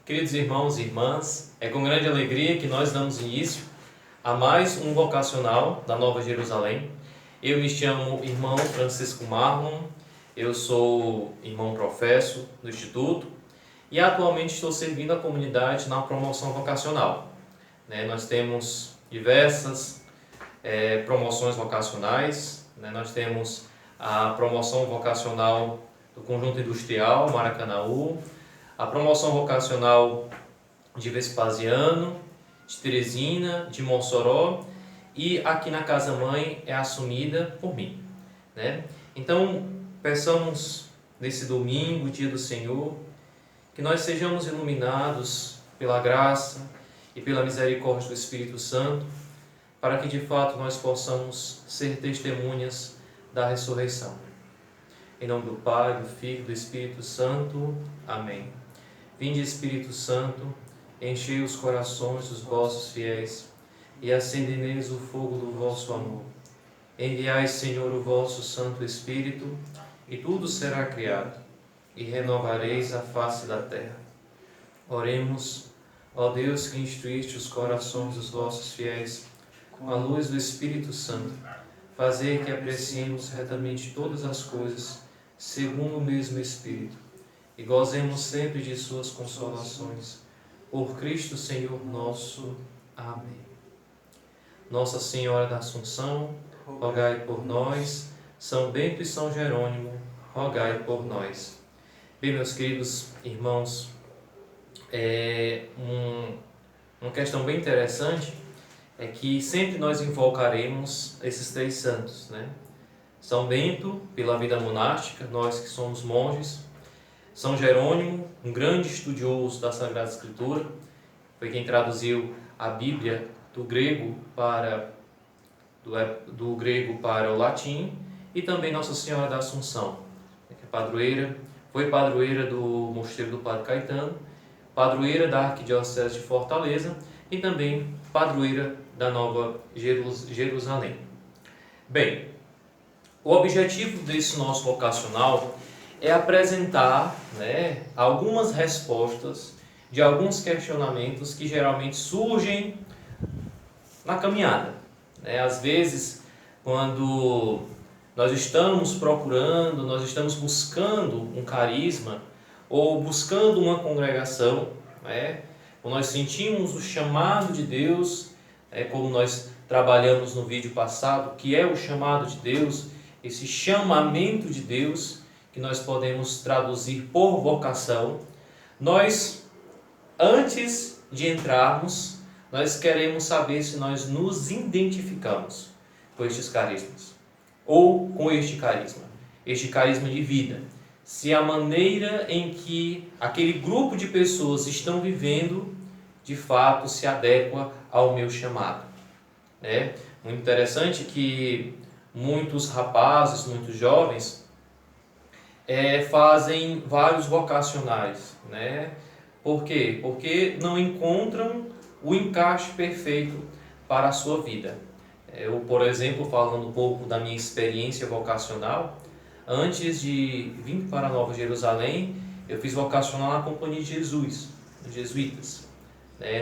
Queridos irmãos e irmãs, é com grande alegria que nós damos início a mais um vocacional da Nova Jerusalém. Eu me chamo irmão Francisco Marlon, eu sou irmão professo do Instituto e atualmente estou servindo a comunidade na promoção vocacional. Nós temos diversas promoções vocacionais, nós temos a promoção vocacional do Conjunto Industrial Maracanaú, a promoção vocacional de Vespasiano, de Teresina, de Mossoró e aqui na Casa Mãe é assumida por mim. Então, peçamos nesse domingo, dia do Senhor, que nós sejamos iluminados pela graça e pela misericórdia do Espírito Santo, para que de fato nós possamos ser testemunhas da ressurreição. Em nome do Pai, do Filho e do Espírito Santo. Amém. Vinde, Espírito Santo, enchei os corações dos vossos fiéis e acendei neles o fogo do vosso amor. Enviai, Senhor, o vosso Santo Espírito, e tudo será criado, e renovareis a face da terra. Oremos, ó Deus, que instruíste os corações dos vossos fiéis com a luz do Espírito Santo, fazei que apreciemos retamente todas as coisas segundo o mesmo Espírito, e gozemos sempre de suas consolações. Por Cristo Senhor nosso. Amém. Nossa Senhora da Assunção, rogai por nós. São Bento e São Jerônimo, rogai por nós. Bem, meus queridos irmãos, uma questão bem interessante é que sempre nós invocaremos esses três santos, São Bento, pela vida monástica, nós que somos monges. São Jerônimo, um grande estudioso da Sagrada Escritura, foi quem traduziu a Bíblia do grego para o latim, e também Nossa Senhora da Assunção, que é padroeira, foi padroeira do Mosteiro do Padre Caetano, padroeira da Arquidiocese de Fortaleza e também padroeira da Nova Jerusalém. Bem, o objetivo desse nosso vocacional é apresentar algumas respostas de alguns questionamentos que geralmente surgem na caminhada. Às vezes, quando nós estamos procurando, nós estamos buscando um carisma ou buscando uma congregação, quando nós sentimos o chamado de Deus, como nós trabalhamos no vídeo passado, que é o chamado de Deus, esse chamamento de Deus, que nós podemos traduzir por vocação, nós, antes de entrarmos, nós queremos saber se nós nos identificamos com estes carismas, ou com este carisma de vida, se a maneira em que aquele grupo de pessoas estão vivendo, de fato, se adequa ao meu chamado. Muito interessante que muitos rapazes, muitos jovens, fazem vários vocacionais, Por quê? Porque não encontram o encaixe perfeito para a sua vida. Eu, por exemplo, falando um pouco da minha experiência vocacional, antes de vir para a Nova Jerusalém, eu fiz vocacional na Companhia de Jesus, dos jesuítas.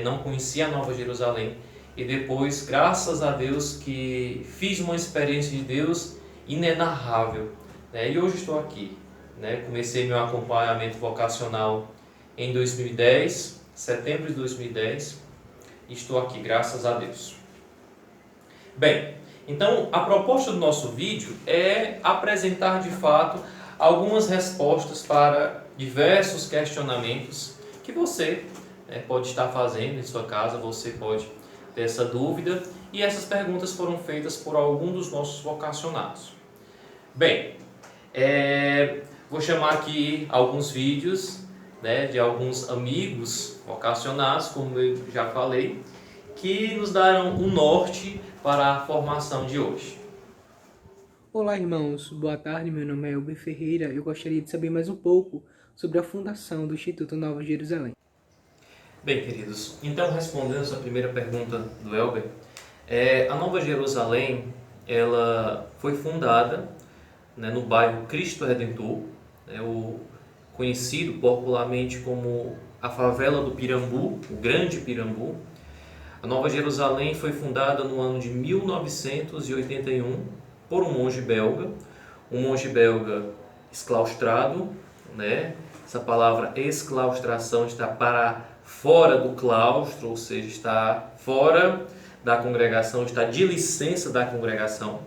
Não conhecia a Nova Jerusalém. E depois, graças a Deus, que fiz uma experiência de Deus inenarrável. E hoje estou aqui. Comecei meu acompanhamento vocacional em 2010, setembro de 2010, e estou aqui, graças a Deus. Bem, então a proposta do nosso vídeo é apresentar de fato algumas respostas para diversos questionamentos que você pode estar fazendo em sua casa, você pode ter essa dúvida, e essas perguntas foram feitas por algum dos nossos vocacionados. Bem, vou chamar aqui alguns vídeos de alguns amigos vocacionados, como eu já falei, que nos darão um norte para a formação de hoje. Olá, irmãos. Boa tarde. Meu nome é Elber Ferreira. Eu gostaria de saber mais um pouco sobre a fundação do Instituto Nova Jerusalém. Bem, queridos, então respondendo essa primeira pergunta do Elber, a Nova Jerusalém ela foi fundada no bairro Cristo Redentor, o conhecido popularmente como a favela do Pirambu, o Grande Pirambu. A Nova Jerusalém foi fundada no ano de 1981 por um monge belga exclaustrado, né? Essa palavra exclaustração está para fora do claustro, ou seja, está fora da congregação, está de licença da congregação,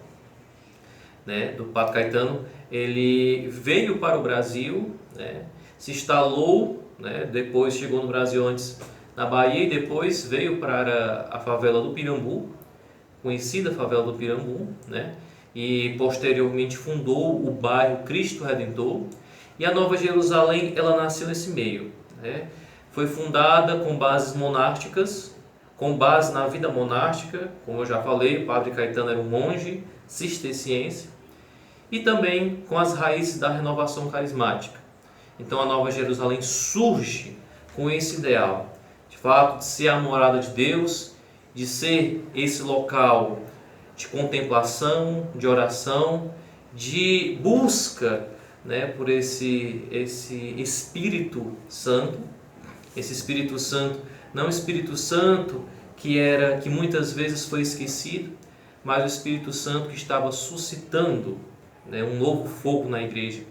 né? Do Padre Caetano. Ele veio para o Brasil, né? Se instalou, né? Depois chegou no Brasil antes na Bahia e depois veio para a favela do Pirambu, conhecida favela do Pirambu, né? E posteriormente fundou o bairro Cristo Redentor. E a Nova Jerusalém, ela nasceu nesse meio, né? Foi fundada com bases monásticas, com base na vida monástica, como eu já falei, o Padre Caetano era um monge cisterciense, e também com as raízes da renovação carismática. Então a Nova Jerusalém surge com esse ideal, de fato, de ser a morada de Deus, de ser esse local de contemplação, de oração, de busca, né, por esse Espírito Santo. Esse Espírito Santo, não o Espírito Santo que muitas vezes foi esquecido, mas o Espírito Santo que estava suscitando, né, um novo fogo na igreja.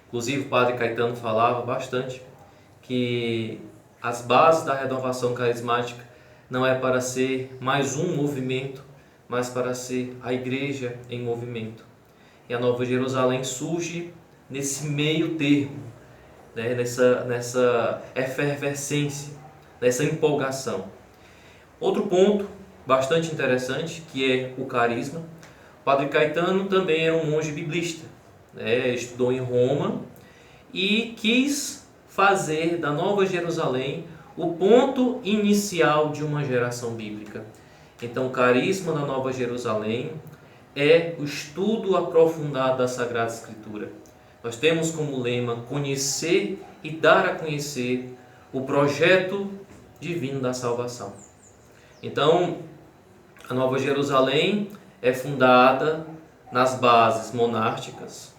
Inclusive o Padre Caetano falava bastante que as bases da renovação carismática não é para ser mais um movimento, mas para ser a igreja em movimento. E a Nova Jerusalém surge nesse meio termo, né? nessa efervescência, nessa empolgação. Outro ponto bastante interessante, que é o carisma. O Padre Caetano também era um monge biblista, né? Estudou em Roma e quis fazer da Nova Jerusalém o ponto inicial de uma geração bíblica. Então, o carisma da Nova Jerusalém é o estudo aprofundado da Sagrada Escritura. Nós temos como lema conhecer e dar a conhecer o projeto divino da salvação. Então, a Nova Jerusalém é fundada nas bases monásticas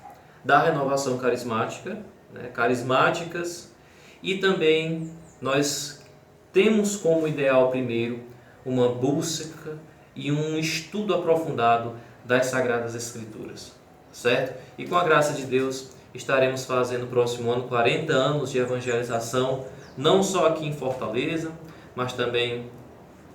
da renovação carismática, né, carismáticas, e também nós temos como ideal primeiro uma busca e um estudo aprofundado das Sagradas Escrituras, certo? E com a graça de Deus estaremos fazendo no próximo ano 40 anos de evangelização, não só aqui em Fortaleza, mas também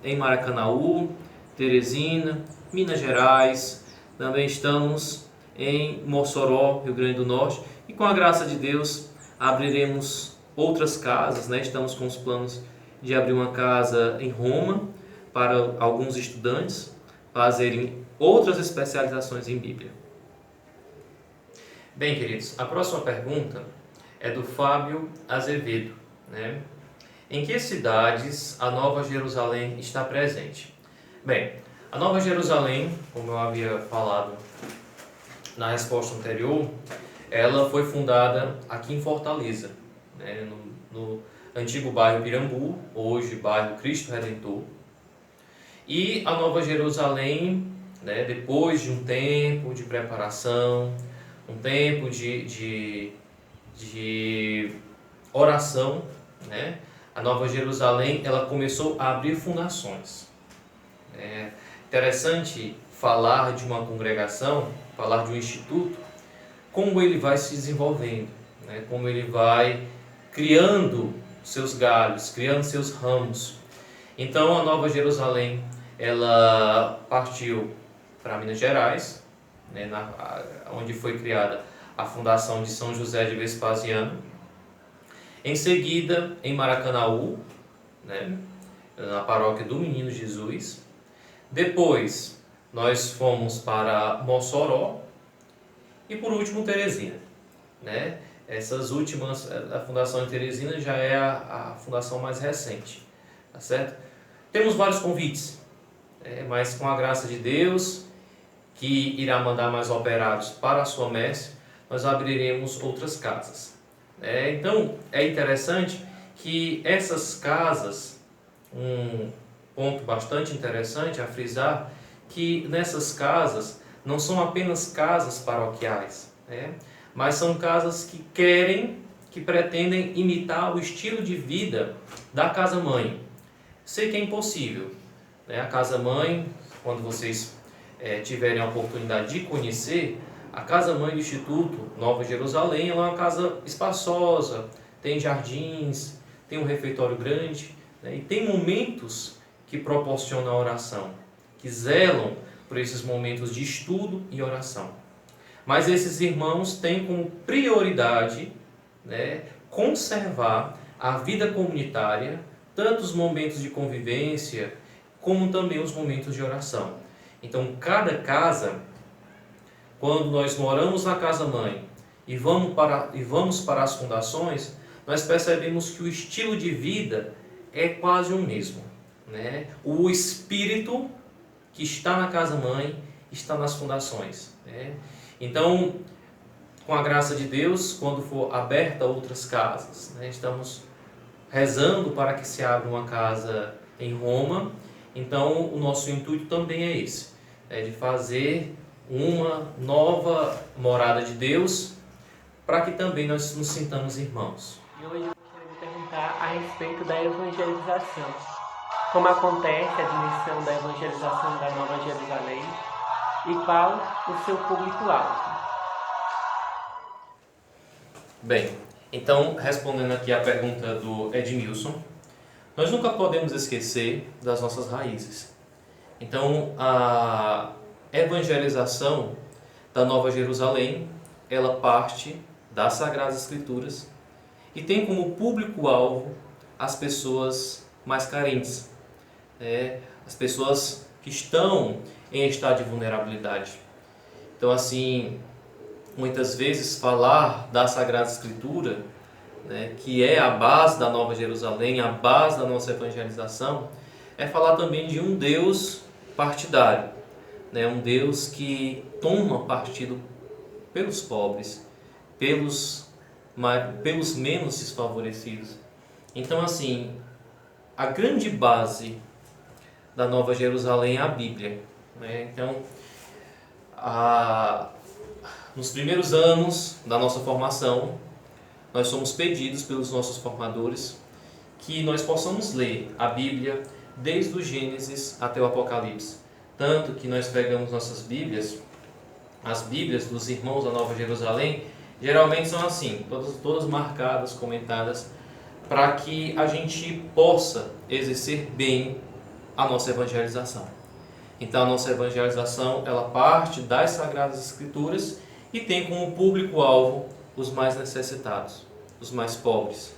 em Maracanaú, Teresina, Minas Gerais, também estamos em Mossoró, Rio Grande do Norte, e com a graça de Deus abriremos outras casas, né? Estamos com os planos de abrir uma casa em Roma para alguns estudantes fazerem outras especializações em Bíblia. Bem, queridos, a próxima pergunta é do Fábio Azevedo, né? Em que cidades a Nova Jerusalém está presente? Bem, a Nova Jerusalém, como eu havia falado na resposta anterior, ela foi fundada aqui em Fortaleza, né? no antigo bairro Pirambu, hoje bairro Cristo Redentor. E a Nova Jerusalém, né, depois de um tempo de preparação, um tempo de oração, né, a Nova Jerusalém ela começou a abrir fundações. É interessante falar de uma congregação, falar de um instituto, como ele vai se desenvolvendo, né, como ele vai criando seus galhos, criando seus ramos. Então a Nova Jerusalém ela partiu para Minas Gerais, né, onde foi criada a fundação de São José de Vespasiano. Em seguida, em Maracanaú, né, na paróquia do Menino Jesus. Depois, nós fomos para Mossoró e, por último, Teresina, né? Essas últimas, a fundação de Teresina já é a fundação mais recente, tá certo? Temos vários convites, mas com a graça de Deus, que irá mandar mais operários para a sua messe, nós abriremos outras casas. Então, é interessante que essas casas, um ponto bastante interessante a frisar, que nessas casas não são apenas casas paroquiais, né? Mas são casas que querem que pretendem imitar o estilo de vida da casa-mãe. Sei que é impossível, né? A casa-mãe, quando vocês tiverem a oportunidade de conhecer, a casa-mãe do Instituto Nova Jerusalém ela é uma casa espaçosa, tem jardins, tem um refeitório grande, né? E tem momentos que proporcionam a oração, que zelam por esses momentos de estudo e oração. Mas esses irmãos têm como prioridade, né, conservar a vida comunitária, tanto os momentos de convivência, como também os momentos de oração. Então, cada casa, quando nós moramos na casa-mãe e vamos para as fundações, nós percebemos que o estilo de vida é quase o mesmo, né? O espírito que está na casa-mãe está nas fundações, né? Então, com a graça de Deus, quando for aberta outras casas, né? Estamos rezando para que se abra uma casa em Roma. Então, o nosso intuito também é esse, de fazer uma nova morada de Deus, para que também nós nos sintamos irmãos. E hoje eu quero perguntar a respeito da evangelização. Como acontece a dimensão da evangelização da Nova Jerusalém e qual o seu público-alvo? Bem, então, respondendo aqui a pergunta do Edmilson, nós nunca podemos esquecer das nossas raízes. Então, a evangelização da Nova Jerusalém, ela parte das Sagradas Escrituras e tem como público-alvo as pessoas mais carentes, as pessoas que estão em estado de vulnerabilidade. Então, assim, muitas vezes falar da Sagrada Escritura, né, que é a base da Nova Jerusalém, a base da nossa evangelização, é falar também de um Deus partidário, né, um Deus que toma partido pelos pobres, pelos menos desfavorecidos. Então, assim, a grande base da Nova Jerusalém é a Bíblia, né? Então, nos primeiros anos da nossa formação, nós somos pedidos pelos nossos formadores que nós possamos ler a Bíblia desde o Gênesis até o Apocalipse. Tanto que nós pegamos nossas Bíblias, as Bíblias dos irmãos da Nova Jerusalém, geralmente são assim, todas marcadas, comentadas, para que a gente possa exercer bem a nossa evangelização. Então, a nossa evangelização, ela parte das Sagradas Escrituras e tem como público-alvo os mais necessitados, os mais pobres,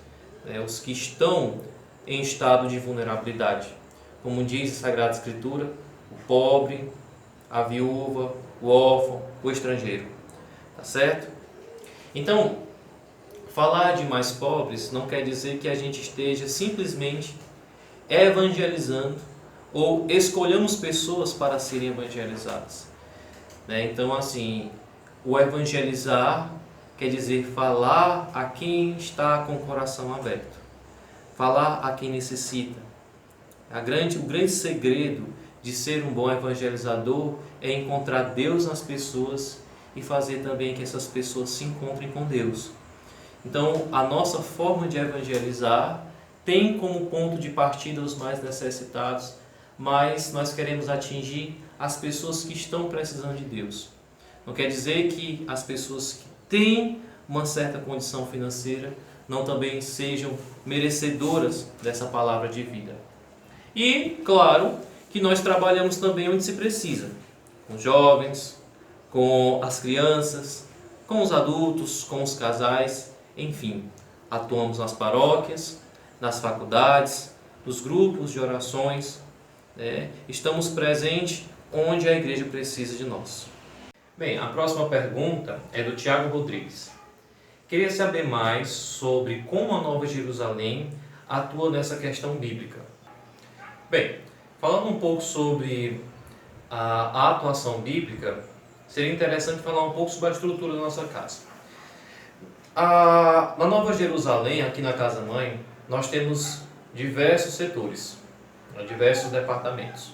os que estão em estado de vulnerabilidade. Como diz a Sagrada Escritura, o pobre, a viúva, o órfão, o estrangeiro. Tá certo? Então, falar de mais pobres não quer dizer que a gente esteja simplesmente evangelizando ou escolhemos pessoas para serem evangelizadas. Então, assim, o evangelizar quer dizer falar a quem está com o coração aberto, falar a quem necessita. O grande segredo de ser um bom evangelizador é encontrar Deus nas pessoas e fazer também que essas pessoas se encontrem com Deus. Então, a nossa forma de evangelizar tem como ponto de partida os mais necessitados, mas nós queremos atingir as pessoas que estão precisando de Deus. Não quer dizer que as pessoas que têm uma certa condição financeira não também sejam merecedoras dessa palavra de vida. E, claro, que nós trabalhamos também onde se precisa, com os jovens, com as crianças, com os adultos, com os casais, enfim, atuamos nas paróquias, nas faculdades, nos grupos de orações, estamos presentes onde a igreja precisa de nós. Bem, a próxima pergunta é do Tiago Rodrigues. Queria saber mais sobre como a Nova Jerusalém atua nessa questão bíblica. Bem, falando um pouco sobre a atuação bíblica, seria interessante falar um pouco sobre a estrutura da nossa casa. Na Nova Jerusalém, aqui na Casa Mãe, nós temos diversos setores, diversos departamentos.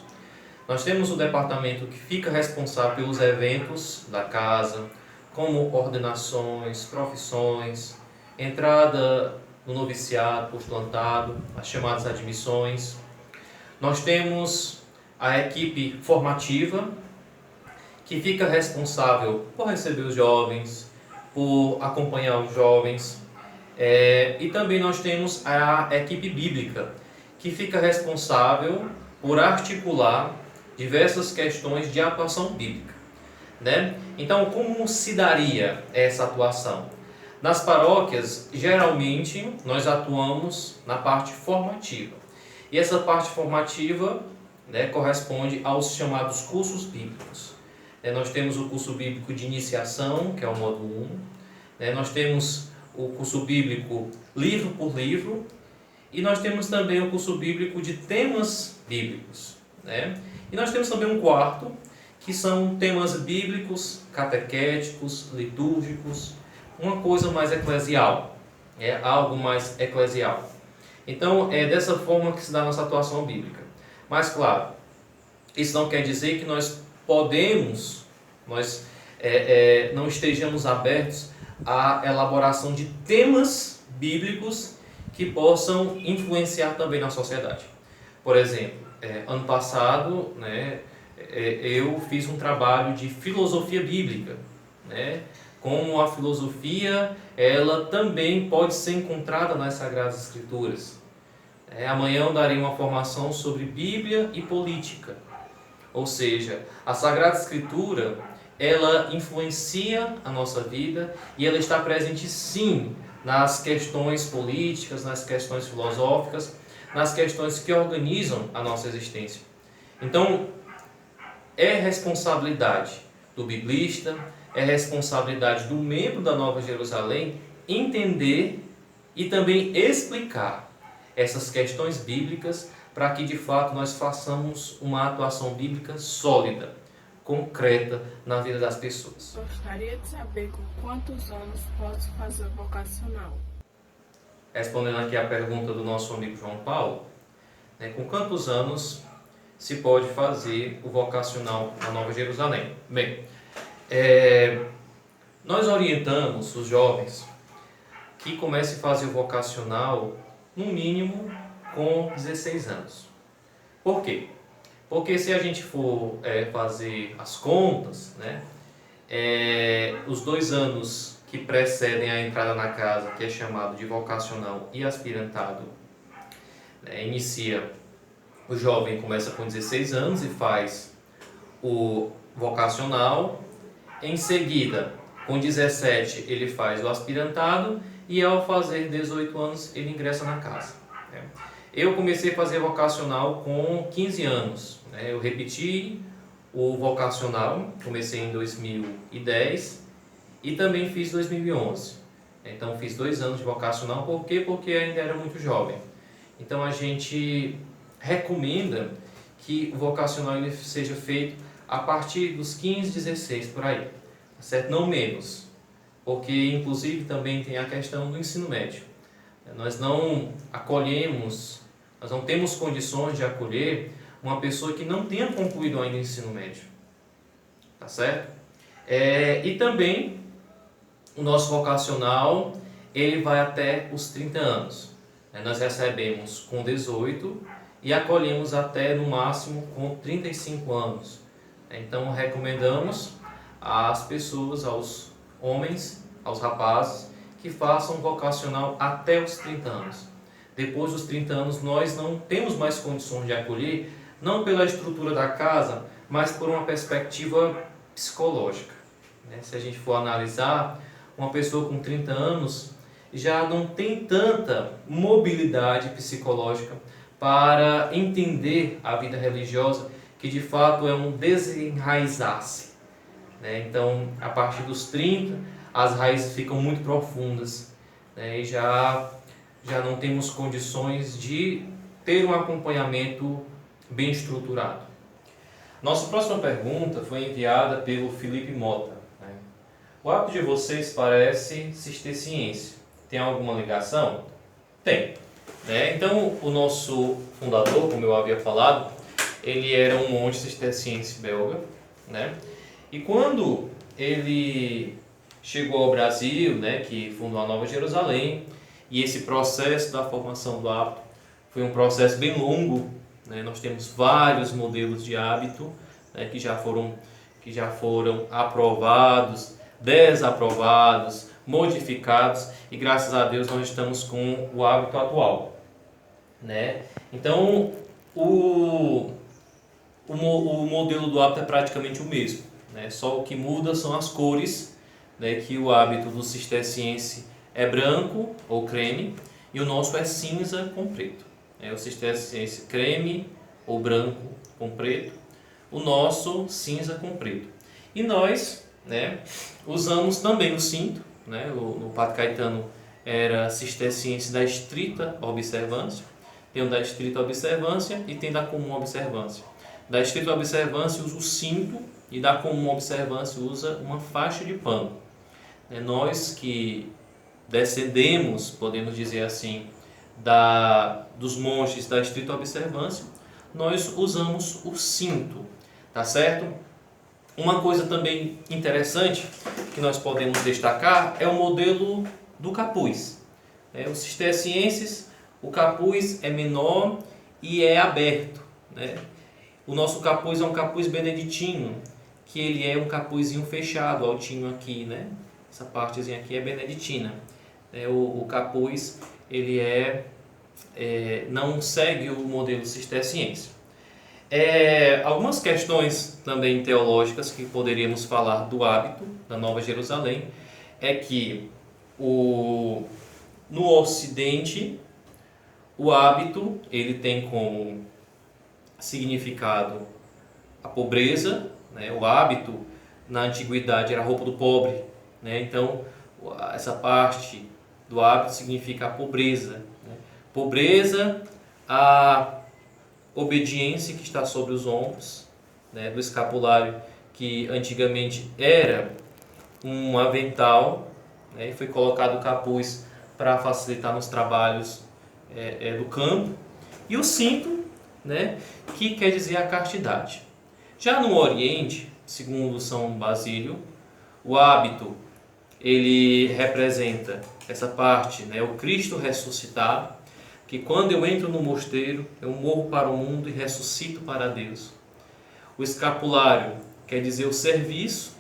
Nós temos o departamento que fica responsável pelos eventos da casa, como ordenações, profissões, entrada no noviciado, postulantado, as chamadas admissões. Nós temos a equipe formativa, que fica responsável por receber os jovens, por acompanhar os jovens. E também nós temos a equipe bíblica, que fica responsável por articular diversas questões de atuação bíblica, né? Então, como se daria essa atuação? Nas paróquias, geralmente, nós atuamos na parte formativa. E essa parte formativa, né, corresponde aos chamados cursos bíblicos. Nós temos o curso bíblico de iniciação, que é o módulo 1. Nós temos o curso bíblico livro por livro. E nós temos também o curso bíblico de temas bíblicos, né? E nós temos também um quarto, que são temas bíblicos, catequéticos, litúrgicos, uma coisa mais eclesial, algo mais eclesial. Então, é dessa forma que se dá a nossa atuação bíblica. Mas, claro, isso não quer dizer que nós não estejamos abertos à elaboração de temas bíblicos que possam influenciar também na sociedade. Por exemplo, ano passado, né, eu fiz um trabalho de filosofia bíblica, né, como a filosofia ela também pode ser encontrada nas Sagradas Escrituras. Amanhã eu darei uma formação sobre Bíblia e política. Ou seja, a Sagrada Escritura ela influencia a nossa vida e ela está presente sim nas questões políticas, nas questões filosóficas, nas questões que organizam a nossa existência. Então, é responsabilidade do biblista, é responsabilidade do membro da Nova Jerusalém entender e também explicar essas questões bíblicas para que de fato nós façamos uma atuação bíblica sólida, concreta na vida das pessoas. Gostaria de saber com quantos anos posso fazer o vocacional? Respondendo aqui a pergunta do nosso amigo João Paulo, com quantos anos se pode fazer o vocacional na Nova Jerusalém? Bem, nós orientamos os jovens que comecem a fazer o vocacional no mínimo com 16 anos. Por quê? Porque se a gente for fazer as contas, né, os 2 anos que precedem a entrada na casa, que é chamado de vocacional e aspirantado, o jovem começa com 16 anos e faz o vocacional, em seguida, com 17 ele faz o aspirantado e ao fazer 18 anos ele ingressa na casa. Eu comecei a fazer vocacional com 15 anos. Eu repeti o vocacional, comecei em 2010 e também fiz 2011. Então fiz 2 anos de vocacional, por quê? Porque ainda era muito jovem. Então a gente recomenda que o vocacional ele seja feito a partir dos 15, 16 por aí, certo? Não menos, porque inclusive também tem a questão do ensino médio. Nós não temos condições de acolher uma pessoa que não tenha concluído ainda o ensino médio, tá certo? E também o nosso vocacional ele vai até os 30 anos. Nós recebemos com 18 e acolhemos até no máximo com 35 anos. Então recomendamos às pessoas, aos homens, aos rapazes, que façam vocacional até os 30 anos. Depois dos 30 anos nós não temos mais condições de acolher, não pela estrutura da casa, mas por uma perspectiva psicológica. Se a gente for analisar, uma pessoa com 30 anos já não tem tanta mobilidade psicológica para entender a vida religiosa, que de fato é um desenraizar-se. Então, a partir dos 30, as raízes ficam muito profundas, e já não temos condições de ter um acompanhamento bem estruturado. Nossa próxima pergunta foi enviada pelo Felipe Mota. O hábito de vocês parece cisterciense. Tem alguma ligação? Tem. Então, o nosso fundador, como eu havia falado, ele era um monge cisterciense belga. E quando ele chegou ao Brasil, né, que fundou a Nova Jerusalém, e esse processo da formação do hábito foi um processo bem longo, né? Nós temos vários modelos de hábito, né, que já foram aprovados, desaprovados, modificados, e graças a Deus nós estamos com o hábito atual, né? Então o modelo do hábito é praticamente o mesmo, né? Só o que muda são as cores, né? Que o hábito do cisterciense é branco ou creme e o nosso é cinza com preto. O cisterciense creme ou branco com preto, o nosso cinza com preto. E nós, né, usamos também o cinto, né? O Padre Caetano era cisterciense da estrita observância, tem o da estrita observância e tem da comum observância. Da estrita observância usa o cinto e da comum observância usa uma faixa de pano. Nós que descendemos, podemos dizer assim, dos monges da estrita observância, nós usamos o cinto, tá certo? Uma coisa também interessante que nós podemos destacar é o modelo do capuz. Os cistercienses, o capuz é menor e é aberto, né? O nosso capuz é um capuz beneditino, que ele é um capuzinho fechado, altinho aqui, né? Essa partezinha aqui é beneditina. O capuz ele não segue o modelo cisterciense. Algumas questões também teológicas que poderíamos falar do hábito da Nova Jerusalém é que no Ocidente o hábito ele tem como significado a pobreza, né? O hábito na antiguidade era a roupa do pobre, né? Então essa parte do hábito significa a pobreza, né? Pobreza, a obediência que está sobre os ombros, né? Do escapulário, que antigamente era um avental, né? E foi colocado o capuz para facilitar nos trabalhos do campo, e o cinto, né? Que quer dizer a castidade. Já no Oriente, segundo São Basílio, o hábito ele representa essa parte, né? O Cristo ressuscitado, que quando eu entro no mosteiro, eu morro para o mundo e ressuscito para Deus. O escapulário quer dizer o serviço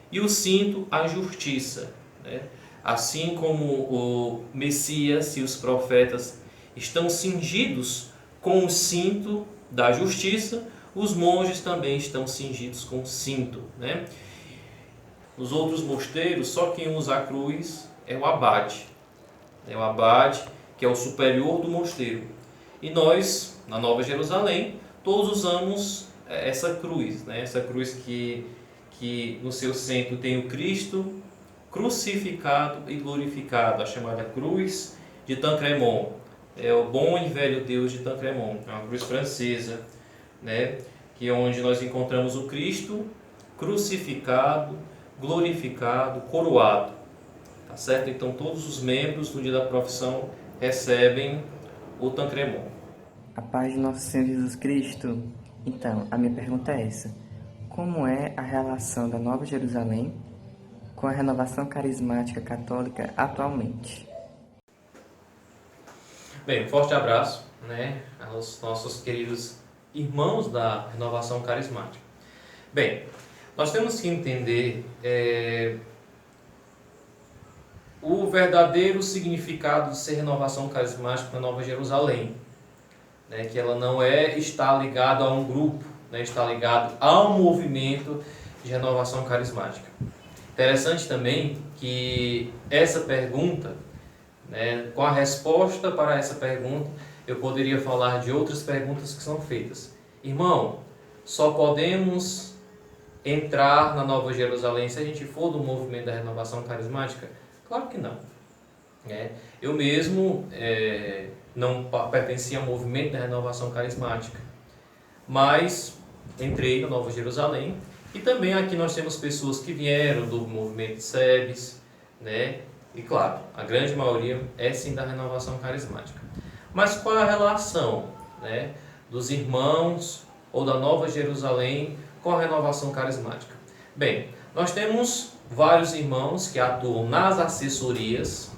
e o cinto a justiça, né? Assim como o Messias e os profetas estão cingidos com o cinto da justiça, os monges também estão cingidos com o cinto, né? Nos outros mosteiros, só quem usa a cruz é o abade. O abade, que é o superior do mosteiro. E nós, na Nova Jerusalém, todos usamos essa cruz, né? Essa cruz que no seu centro tem o Cristo crucificado e glorificado, a chamada cruz de Tancremont. É o bom e velho Deus de Tancremont, é uma cruz francesa, né? Que é onde nós encontramos o Cristo crucificado, glorificado, coroado, tá certo? Então todos os membros no dia da profissão recebem o Tancremont. A paz de nosso Senhor Jesus Cristo. Então, a minha pergunta é essa: como é a relação da Nova Jerusalém com a renovação carismática católica atualmente? Bem, um forte abraço, né, aos nossos queridos irmãos da renovação carismática. Bem, nós temos que entender o verdadeiro significado de ser renovação carismática na Nova Jerusalém, né, que ela não está ligada a um grupo, né, está ligado ao movimento de renovação carismática. Interessante também que essa pergunta, né, com a resposta para essa pergunta, eu poderia falar de outras perguntas que são feitas. Irmão, só podemos entrar na Nova Jerusalém se a gente for do movimento da renovação carismática? Claro que não. Eu mesmo não pertencia ao movimento da renovação carismática, mas entrei na Nova Jerusalém, e também aqui nós temos pessoas que vieram do movimento de SEBS, né? E claro, a grande maioria é sim da renovação carismática. Mas qual é a relação, né, dos irmãos ou da Nova Jerusalém com a renovação carismática? Bem, Nós temos vários irmãos que atuam nas assessorias,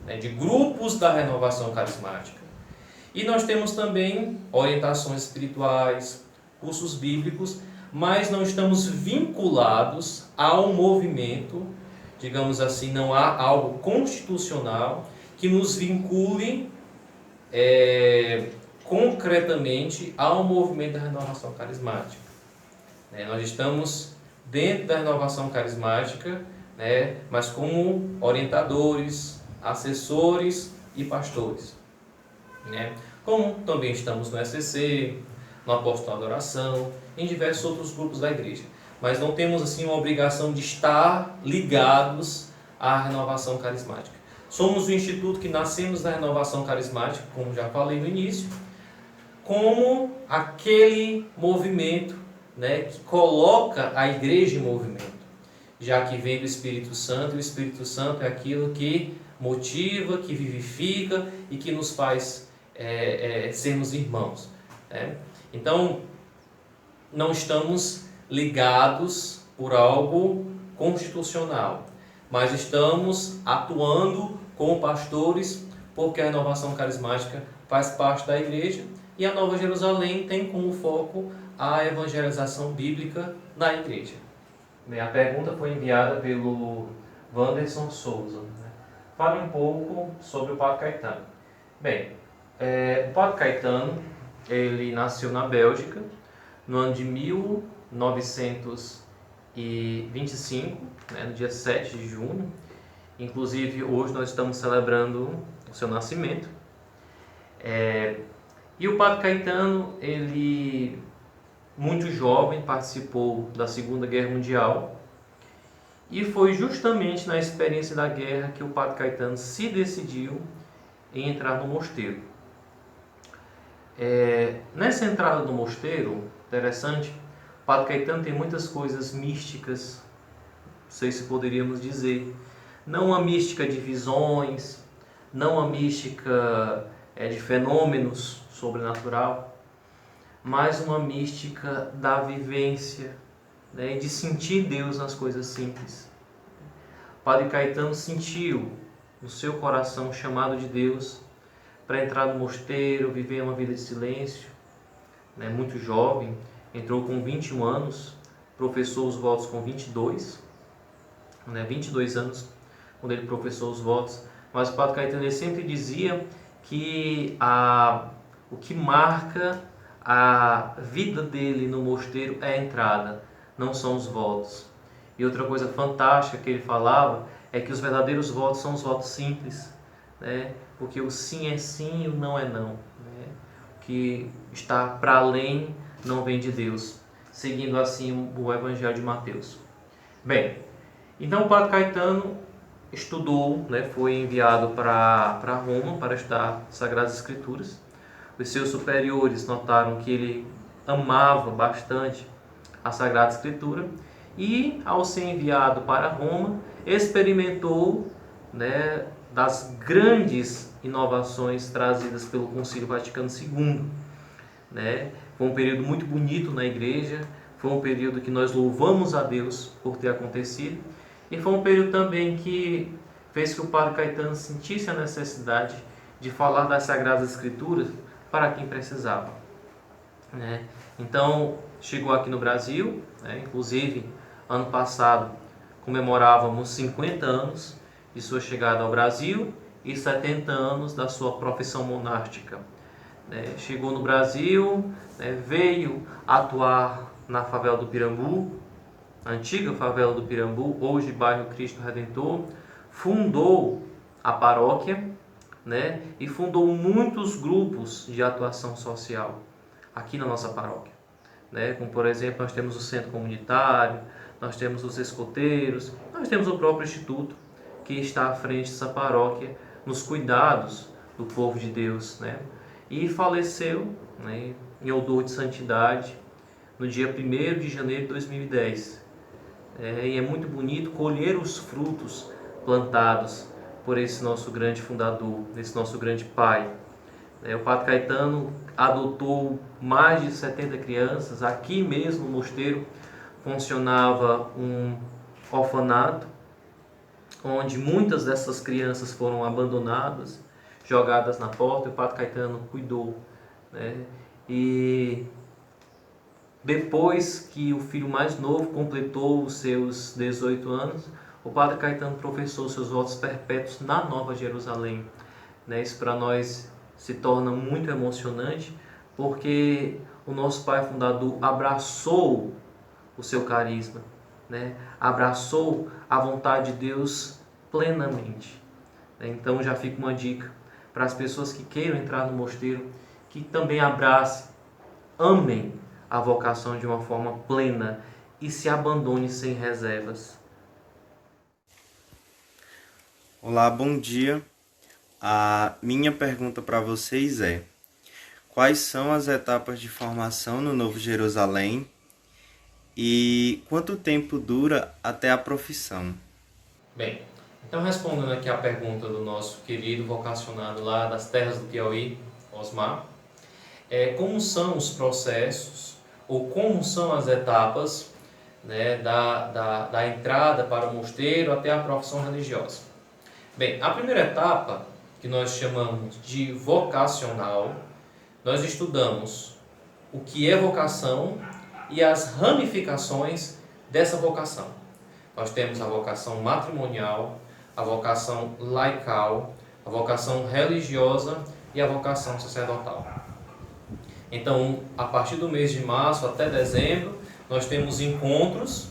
né, de grupos da renovação carismática. E nós temos também orientações espirituais, cursos bíblicos, mas não estamos vinculados ao movimento, digamos assim, não há algo constitucional que nos vincule concretamente ao movimento da renovação carismática. Nós estamos dentro da renovação carismática, mas como orientadores, assessores e pastores. Como também estamos no SCC, no Apostolado da Oração, em diversos outros grupos da igreja. Mas não temos assim uma obrigação de estar ligados à renovação carismática. Somos o instituto que nascemos da renovação carismática, como já falei no início, como aquele movimento, que coloca a igreja em movimento, já que vem do Espírito Santo, e o Espírito Santo é aquilo que motiva, que vivifica e que nos faz sermos irmãos. Então, não estamos ligados por algo constitucional, mas estamos atuando como pastores, porque a renovação carismática faz parte da igreja e a Nova Jerusalém tem como foco a evangelização bíblica na igreja. Bem, a pergunta foi enviada pelo Wanderson Souza. Fale um pouco sobre o Padre Caetano. Bem, o Padre Caetano, ele nasceu na Bélgica no ano de 1925, no dia 7 de junho. Inclusive, hoje nós estamos celebrando o seu nascimento. E o Padre Caetano, ele, muito jovem, participou da Segunda Guerra Mundial. E foi justamente na experiência da guerra que o Padre Caetano se decidiu em entrar no mosteiro. Nessa entrada no mosteiro, interessante, o Padre Caetano tem muitas coisas místicas, não sei se poderíamos dizer. Não uma mística de visões, não uma mística de fenômenos sobrenatural, mas uma mística da vivência, de sentir Deus nas coisas simples. O Padre Caetano sentiu no seu coração o chamado de Deus para entrar no mosteiro, viver uma vida de silêncio. Muito jovem, entrou com 21 anos, professou os votos com 22 anos, quando ele professou os votos. Mas o Padre Caetano ele sempre dizia que o que marca a vida dele no mosteiro é a entrada, não são os votos. E outra coisa fantástica que ele falava é que os verdadeiros votos são os votos simples, porque o sim é sim e o não é não. O que está para além não vem de Deus, seguindo assim o Evangelho de Mateus. Bem, então o Padre Caetano estudou, foi enviado para Roma para estudar Sagradas Escrituras. Os seus superiores notaram que ele amava bastante a Sagrada Escritura e, ao ser enviado para Roma, experimentou das grandes inovações trazidas pelo Concílio Vaticano II. Foi um período muito bonito na igreja, foi um período que nós louvamos a Deus por ter acontecido, e foi um período também que fez que o Padre Caetano sentisse a necessidade de falar das Sagradas Escrituras para quem precisava. Então, chegou aqui no Brasil, inclusive, ano passado, comemorávamos 50 anos de sua chegada ao Brasil e 70 anos da sua profissão monástica. Chegou no Brasil, veio atuar na favela do Pirambu, a antiga favela do Pirambu, hoje bairro Cristo Redentor, fundou a paróquia, e fundou muitos grupos de atuação social aqui na nossa paróquia. Como, por exemplo, nós temos o centro comunitário, nós temos os escoteiros, nós temos o próprio instituto que está à frente dessa paróquia nos cuidados do povo de Deus, e faleceu em odor de santidade no dia 1º de janeiro de 2010. E é muito bonito colher os frutos plantados por esse nosso grande fundador, esse nosso grande pai. O Padre Caetano adotou mais de 70 crianças. Aqui mesmo no mosteiro funcionava um orfanato, onde muitas dessas crianças foram abandonadas, jogadas na porta, e o Padre Caetano cuidou, né? E depois que o filho mais novo completou os seus 18 anos, o Padre Caetano professou seus votos perpétuos na Nova Jerusalém, né? Isso para nós se torna muito emocionante, porque o nosso pai fundador abraçou o seu carisma, né? Abraçou a vontade de Deus plenamente. Então já fica uma dica para as pessoas que queiram entrar no mosteiro, que também abracem, amem a vocação de uma forma plena e se abandone sem reservas. Olá, bom dia. A minha pergunta para vocês é: quais são as etapas de formação no Novo Jerusalém e quanto tempo dura até a profissão? Bem, então respondendo aqui a pergunta do nosso querido vocacionado lá das terras do Piauí, Osmar, como são os processos ou como são as etapas, né, da entrada para o mosteiro até a profissão religiosa? Bem, a primeira etapa, que nós chamamos de vocacional, nós estudamos o que é vocação e as ramificações dessa vocação. Nós temos a vocação matrimonial, a vocação laical, a vocação religiosa e a vocação sacerdotal. Então, a partir do mês de março até dezembro, nós temos encontros,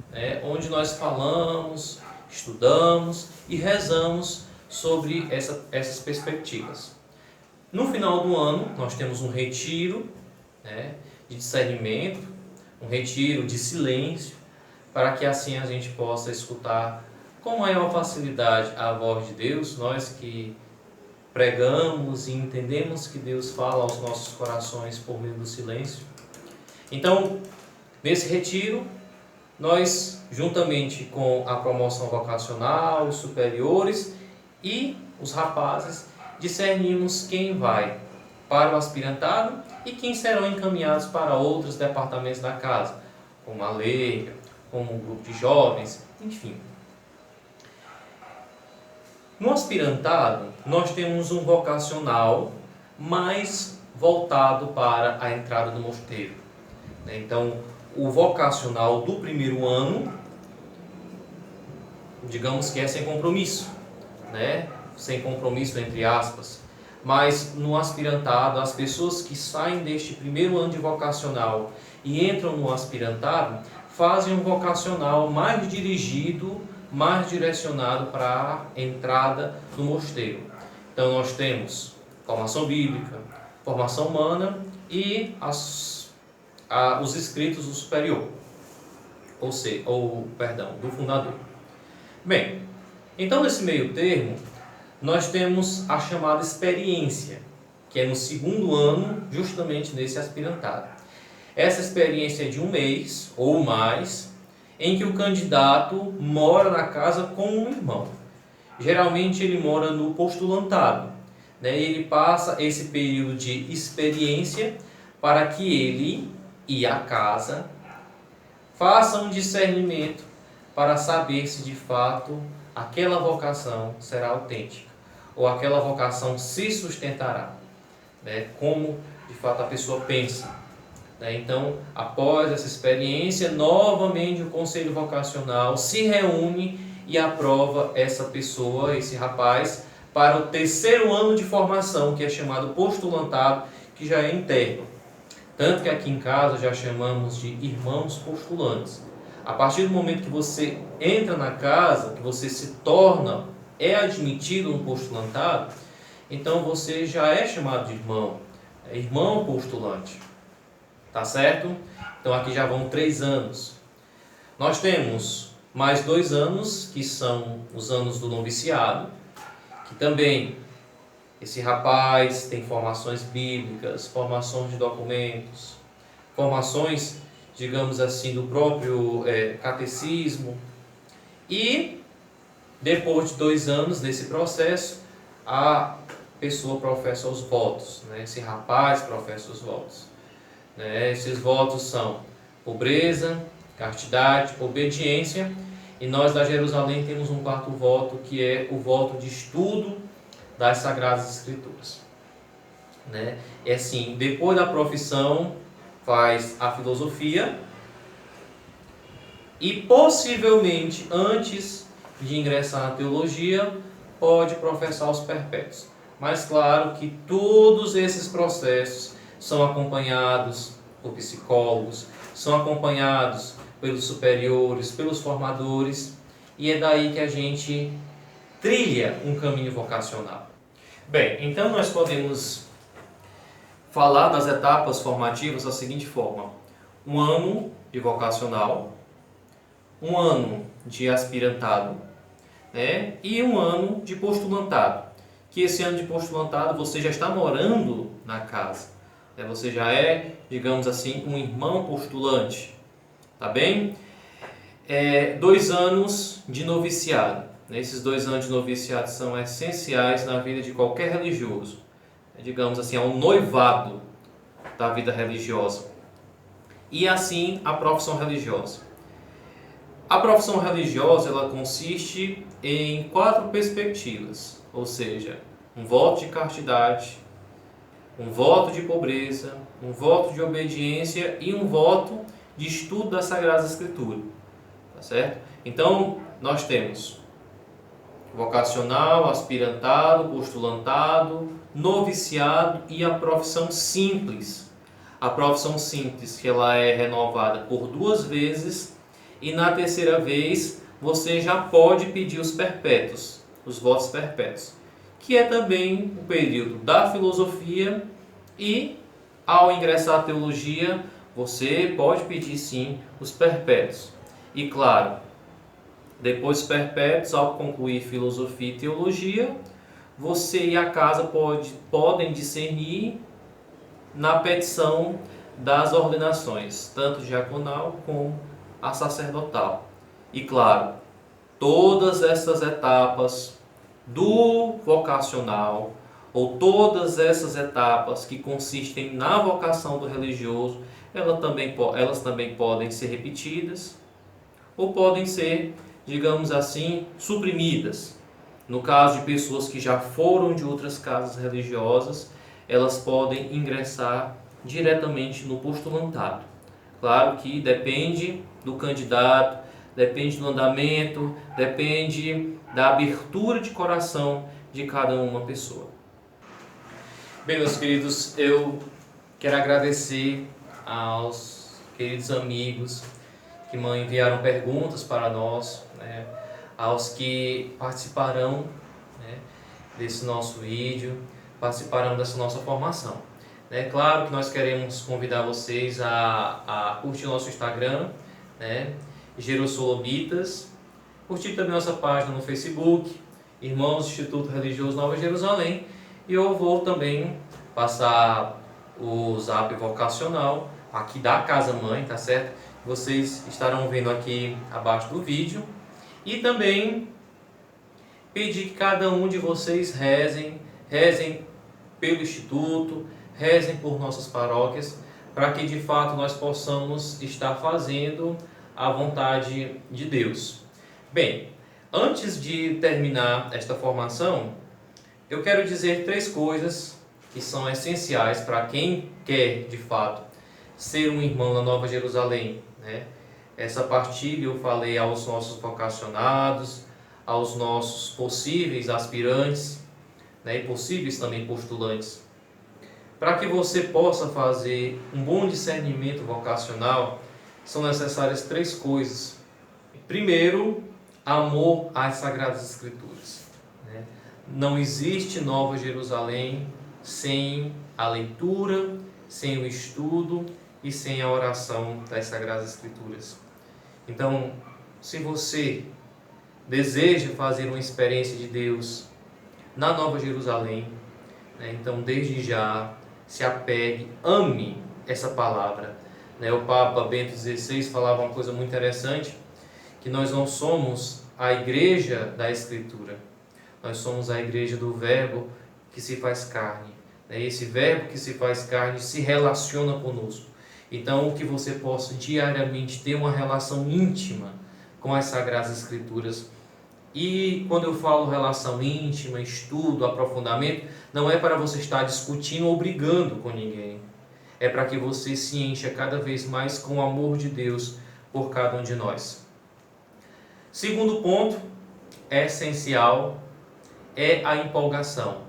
né, onde nós falamos, estudamos e rezamos sobre essas perspectivas. No final do ano, nós temos um retiro, né, de discernimento, um retiro de silêncio, para que assim a gente possa escutar com maior facilidade a voz de Deus, nós que pregamos e entendemos que Deus fala aos nossos corações por meio do silêncio. Então, nesse retiro, nós, juntamente com a promoção vocacional, os superiores e os rapazes, discernimos quem vai para o aspirantado e quem serão encaminhados para outros departamentos da casa, como a leiga, como um grupo de jovens, enfim. No aspirantado, nós temos um vocacional mais voltado para a entrada do mosteiro. Então, o vocacional do primeiro ano, digamos que é sem compromisso, né? Sem compromisso entre aspas. Mas no aspirantado, as pessoas que saem deste primeiro ano de vocacional e entram no aspirantado, fazem um vocacional mais dirigido, mais direcionado para a entrada no mosteiro. Então nós temos formação bíblica, formação humana e os escritos do superior, do fundador. Bem, então nesse meio termo, nós temos a chamada experiência, que é no segundo ano, justamente nesse aspirantado. Essa experiência é de um mês ou mais, em que o candidato mora na casa com um irmão. Geralmente ele mora no postulantado, né? Ele passa esse período de experiência para que ele e a casa façam um discernimento para saber se de fato aquela vocação será autêntica ou aquela vocação se sustentará, né? Como de fato a pessoa pensa. Então, após essa experiência, novamente o Conselho Vocacional se reúne e aprova essa pessoa, esse rapaz, para o terceiro ano de formação, que é chamado postulantado, que já é interno. Tanto que aqui em casa já chamamos de irmãos postulantes. A partir do momento que você entra na casa, que você se torna, é admitido no postulantado, então você já é chamado de irmão, irmão postulante. Tá certo? Então aqui já vão 3 anos. Nós temos mais 2 anos, que são os anos do noviciado, que também esse rapaz tem formações bíblicas, formações de documentos, formações, digamos assim, do próprio catecismo. E depois de 2 anos desse processo, a pessoa professa os votos, né? Esse rapaz professa os votos. Esses votos são pobreza, castidade, obediência, E nós da Jerusalém temos um quarto voto, que é o voto de estudo das Sagradas Escrituras. Né? É assim, depois da profissão faz a filosofia e possivelmente antes de ingressar na teologia pode professar os perpétuos. Mas claro que todos esses processos são acompanhados por psicólogos, são acompanhados pelos superiores, pelos formadores, e é daí que a gente trilha um caminho vocacional. Bem, então nós podemos falar das etapas formativas da seguinte forma: um ano de vocacional, um ano de aspirantado, né? E um ano de postulantado. Que esse ano de postulantado você já está morando na casa, né? Você já é, digamos assim, um irmão postulante, tá bem? 2 anos de noviciado. Esses 2 anos de noviciado são essenciais na vida de qualquer religioso. Digamos assim, é um noivado da vida religiosa. E assim a profissão religiosa. A profissão religiosa ela consiste em 4 perspectivas, ou seja, um voto de castidade, um voto de pobreza, um voto de obediência e um voto de estudo da Sagrada Escritura. Tá certo? Então, nós temos vocacional, aspirantado, postulantado, noviciado e a profissão simples. A profissão simples que ela é renovada por 2 vezes e na 3ª vez você já pode pedir os perpétuos, os votos perpétuos, que é também o período da filosofia e ao ingressar à teologia você pode pedir sim os perpétuos. E claro, depois dos perpétuos, ao concluir filosofia e teologia, você e a casa podem discernir na petição das ordenações, tanto diaconal como a sacerdotal. E claro, todas essas etapas do vocacional, ou todas essas etapas que consistem na vocação do religioso, elas também podem ser repetidas, ou podem ser, digamos assim, suprimidas. No caso de pessoas que já foram de outras casas religiosas, elas podem ingressar diretamente no postulantado. Claro que depende do candidato, depende do andamento, depende da abertura de coração de cada uma pessoa. Bem, meus queridos, eu quero agradecer aos queridos amigos que enviaram perguntas para nós, né, aos que participarão, né, desse nosso vídeo, participarão dessa nossa formação. É claro que nós queremos convidar vocês a curtir nosso Instagram, né, Jerussolomitas, curtir também nossa página no Facebook, Irmãos do Instituto Religioso Nova Jerusalém, e eu vou também passar o zap vocacional aqui da Casa Mãe, tá certo? Vocês estarão vendo aqui abaixo do vídeo. E também pedir que cada um de vocês rezem pelo Instituto, rezem por nossas paróquias, para que de fato nós possamos estar fazendo a vontade de Deus. Bem, antes de terminar esta formação, eu quero dizer 3 coisas que são essenciais para quem quer de fato ser um irmão na Nova Jerusalém, né? Essa partilha eu falei aos nossos vocacionados, aos nossos possíveis aspirantes, né, e possíveis também postulantes. Para que você possa fazer um bom discernimento vocacional, são necessárias 3 coisas. Primeiro, amor às Sagradas Escrituras, né? Não existe Nova Jerusalém sem a leitura, sem o estudo e sem a oração das Sagradas Escrituras. Então, se você deseja fazer uma experiência de Deus na Nova Jerusalém, né, então desde já se apegue, ame essa palavra, né? O Papa Bento XVI falava uma coisa muito interessante, que nós não somos a igreja da Escritura, nós somos a igreja do Verbo que se faz carne. Esse Verbo que se faz carne se relaciona conosco. Então, que você possa diariamente ter uma relação íntima com as Sagradas Escrituras. E quando eu falo relação íntima, estudo, aprofundamento, não é para você estar discutindo ou brigando com ninguém. É para que você se encha cada vez mais com o amor de Deus por cada um de nós. Segundo ponto, essencial, é a empolgação.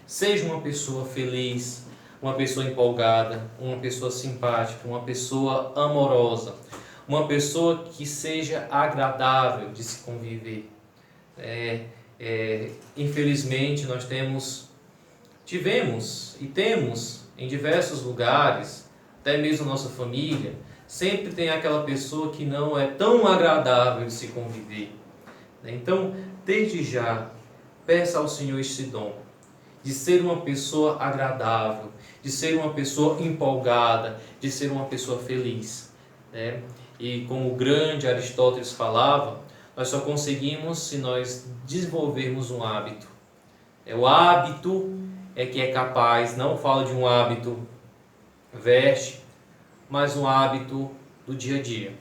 Seja uma pessoa feliz, uma pessoa empolgada, uma pessoa simpática, uma pessoa amorosa, uma pessoa que seja agradável de se conviver. Infelizmente, nós tivemos e temos em diversos lugares, até mesmo nossa família, sempre tem aquela pessoa que não é tão agradável de se conviver. Então, desde já, peça ao Senhor este dom, de ser uma pessoa agradável, de ser uma pessoa empolgada, de ser uma pessoa feliz. E como o grande Aristóteles falava, nós só conseguimos se nós desenvolvermos um hábito. O hábito é que é capaz, não falo de um hábito mas um hábito do dia a dia.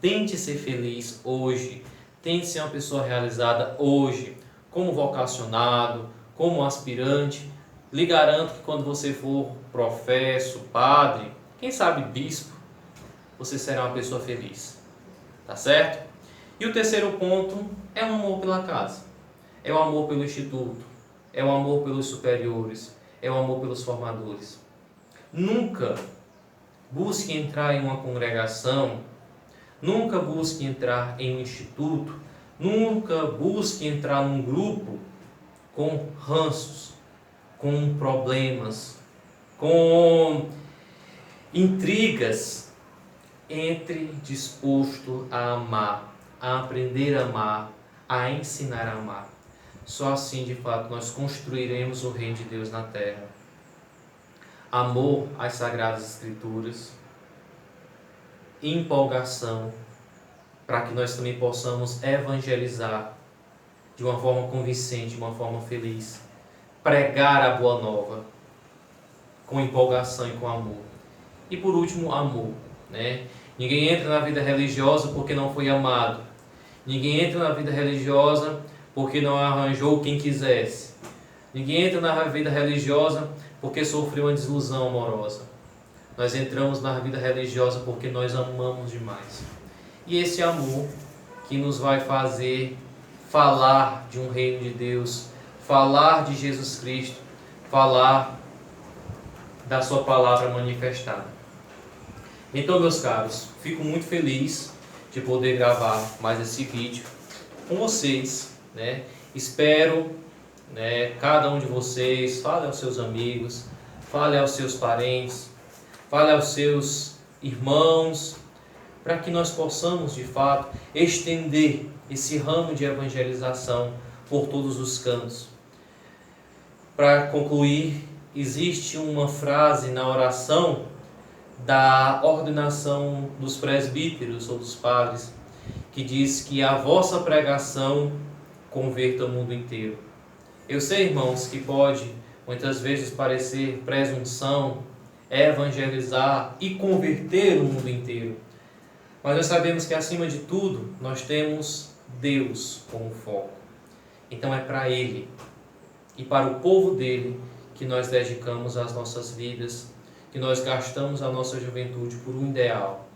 Tente ser feliz hoje, tente ser uma pessoa realizada hoje, como vocacionado, como aspirante. Lhe garanto que quando você for professo, padre, quem sabe bispo, você será uma pessoa feliz. Tá certo? E o terceiro ponto é o amor pela casa. É o amor pelo instituto. É o amor pelos superiores. É o amor pelos formadores. Nunca busque entrar em uma congregação, nunca busque entrar em um instituto, nunca busque entrar num grupo com ranços, com problemas, com intrigas. Entre disposto a amar, a aprender a amar, a ensinar a amar. Só assim, de fato, nós construiremos o reino de Deus na terra. Amor às Sagradas Escrituras, empolgação, para que nós também possamos evangelizar de uma forma convincente, de uma forma feliz, pregar a boa nova com empolgação e com amor. E por último, amor. Ninguém entra na vida religiosa porque não foi amado. Ninguém entra na vida religiosa porque não arranjou quem quisesse. Ninguém entra na vida religiosa porque sofreu uma desilusão amorosa. Nós entramos na vida religiosa porque nós amamos demais. E esse amor que nos vai fazer falar de um reino de Deus, falar de Jesus Cristo, falar da sua palavra manifestada. Então, meus caros, fico muito feliz de poder gravar mais esse vídeo com vocês. Espero, cada um de vocês, fale aos seus amigos, fale aos seus parentes, fale aos seus irmãos, para que nós possamos, de fato, estender esse ramo de evangelização por todos os cantos. Para concluir, existe uma frase na oração da ordenação dos presbíteros ou dos padres, que diz que a vossa pregação converta o mundo inteiro. Eu sei, irmãos, que pode muitas vezes parecer presunção evangelizar e converter o mundo inteiro, mas nós sabemos que acima de tudo nós temos Deus como foco. Então é para Ele e para o povo dele que nós dedicamos as nossas vidas, que nós gastamos a nossa juventude por um ideal.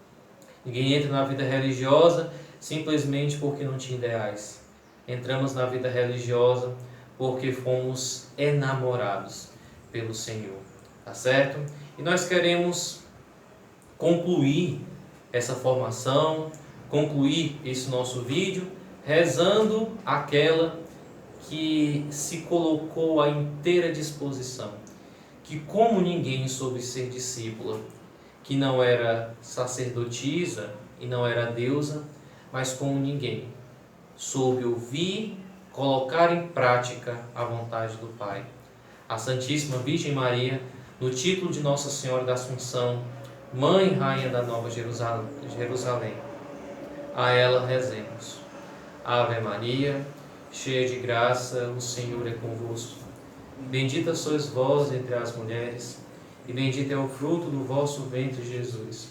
Ninguém entra na vida religiosa simplesmente porque não tinha ideais. Entramos na vida religiosa porque fomos enamorados pelo Senhor. Tá certo? E nós queremos concluir essa formação, concluir esse nosso vídeo, rezando aquela que se colocou à inteira disposição, que como ninguém soube ser discípula, que não era sacerdotisa e não era deusa, mas como ninguém soube ouvir, colocar em prática a vontade do Pai. A Santíssima Virgem Maria, no título de Nossa Senhora da Assunção, Mãe e Rainha da Nova Jerusalém, a ela rezemos. Ave Maria, cheia de graça, o Senhor é convosco. Bendita sois vós entre as mulheres, e bendito é o fruto do vosso ventre, Jesus.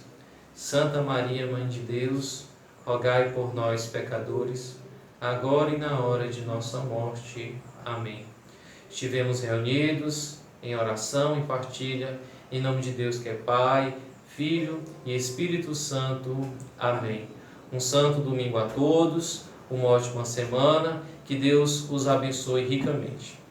Santa Maria, Mãe de Deus, rogai por nós, pecadores, agora e na hora de nossa morte. Amém. Estivemos reunidos em oração e partilha, em nome de Deus que é Pai, Filho e Espírito Santo. Amém. Um santo domingo a todos, uma ótima semana, que Deus os abençoe ricamente.